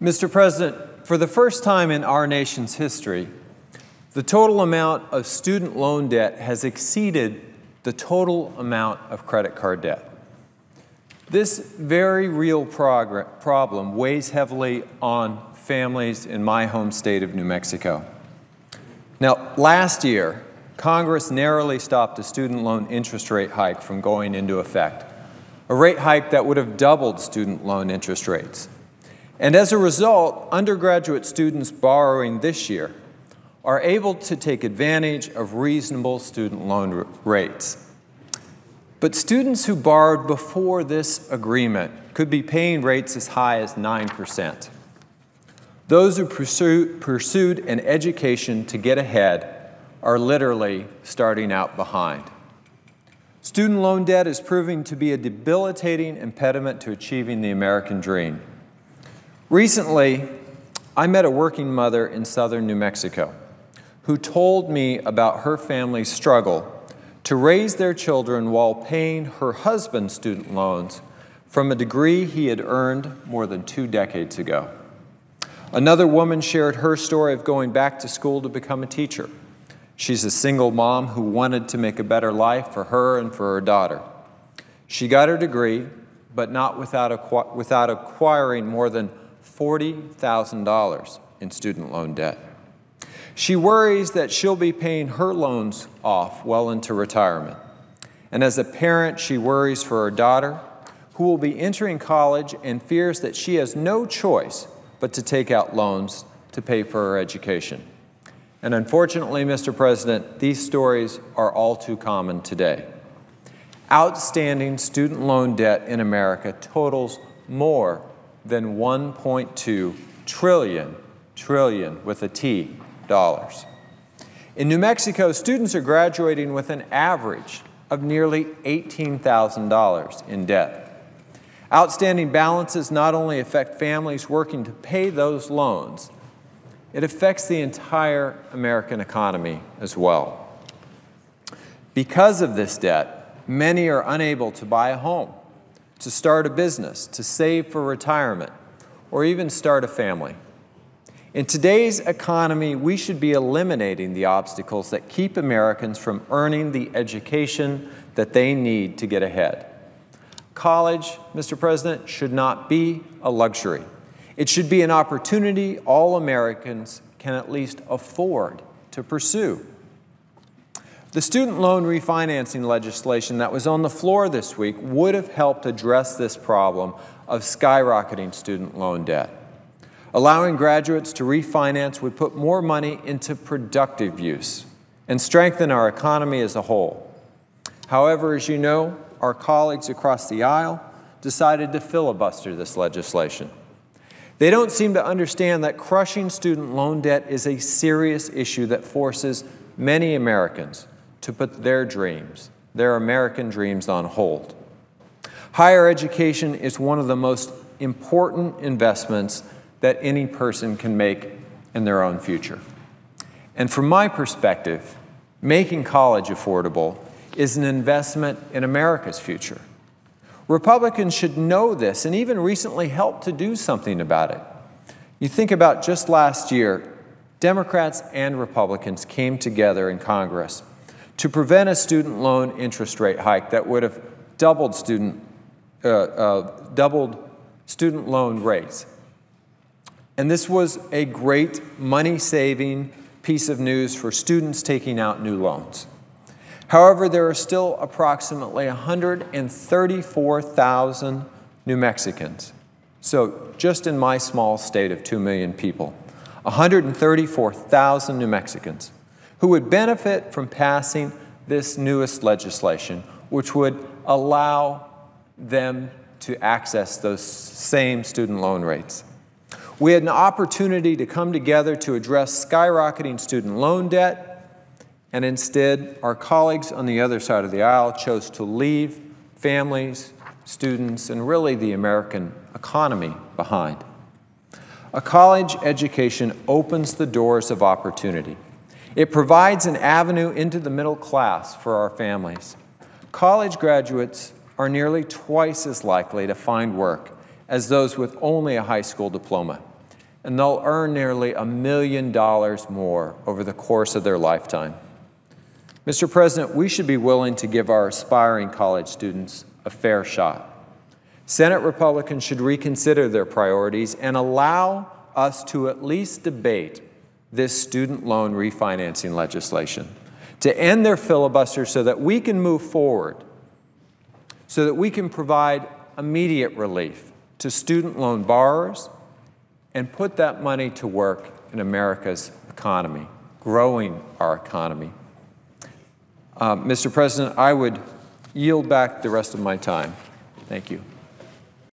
Mr. President, for the first time in our nation's history, the total amount of student loan debt has exceeded the total amount of credit card debt. This very real problem weighs heavily on families in my home state of New Mexico. Now, last year, Congress narrowly stopped a student loan interest rate hike from going into effect, a rate hike that would have doubled student loan interest rates. And as a result, undergraduate students borrowing this year are able to take advantage of reasonable student loan rates. But students who borrowed before this agreement could be paying rates as high as 9%. Those who pursued an education to get ahead are literally starting out behind. Student loan debt is proving to be a debilitating impediment to achieving the American dream. Recently, I met a working mother in southern New Mexico who told me about her family's struggle to raise their children while paying her husband's student loans from a degree he had earned more than 2 decades ago. Another woman shared her story of going back to school to become a teacher. She's a single mom who wanted to make a better life for her and for her daughter. She got her degree, but not without acquiring more than $40,000 in student loan debt. She worries that she'll be paying her loans off well into retirement. And as a parent, she worries for her daughter, who will be entering college and fears that she has no choice but to take out loans to pay for her education. And unfortunately, Mr. President, these stories are all too common today. Outstanding student loan debt in America totals more than $1.2 trillion with a T, dollars. In New Mexico, students are graduating with an average of nearly $18,000 in debt. Outstanding balances not only affect families working to pay those loans, it affects the entire American economy as well. Because of this debt, many are unable to buy a home, to start a business, to save for retirement, or even start a family. In today's economy, we should be eliminating the obstacles that keep Americans from earning the education that they need to get ahead. College, Mr. President, should not be a luxury. It should be an opportunity all Americans can at least afford to pursue. The student loan refinancing legislation that was on the floor this week would have helped address this problem of skyrocketing student loan debt. Allowing graduates to refinance would put more money into productive use and strengthen our economy as a whole. However, as you know, our colleagues across the aisle decided to filibuster this legislation. They don't seem to understand that crushing student loan debt is a serious issue that forces many Americans to put their dreams, their American dreams, on hold. Higher education is one of the most important investments that any person can make in their own future. And from my perspective, making college affordable is an investment in America's future. Republicans should know this and even recently help to do something about it. You think about just last year, Democrats and Republicans came together in Congress to prevent a student loan interest rate hike that would have doubled student loan rates. And this was a great money-saving piece of news for students taking out new loans. However, there are still approximately 134,000 New Mexicans. So just in my small state of 2 million people, 134,000 New Mexicans who would benefit from passing this newest legislation, which would allow them to access those same student loan rates. We had an opportunity to come together to address skyrocketing student loan debt, and instead, our colleagues on the other side of the aisle chose to leave families, students, and really the American economy behind. A college education opens the doors of opportunity. It provides an avenue into the middle class for our families. College graduates are nearly twice as likely to find work as those with only a high school diploma. and they'll earn nearly $1 million more over the course of their lifetime. Mr. President, we should be willing to give our aspiring college students a fair shot. Senate Republicans should reconsider their priorities and allow us to at least debate this student loan refinancing legislation, to end their filibuster so that we can move forward, so that we can provide immediate relief to student loan borrowers and put that money to work in America's economy, growing our economy. Mr. President, I would yield back the rest of my time. Thank you.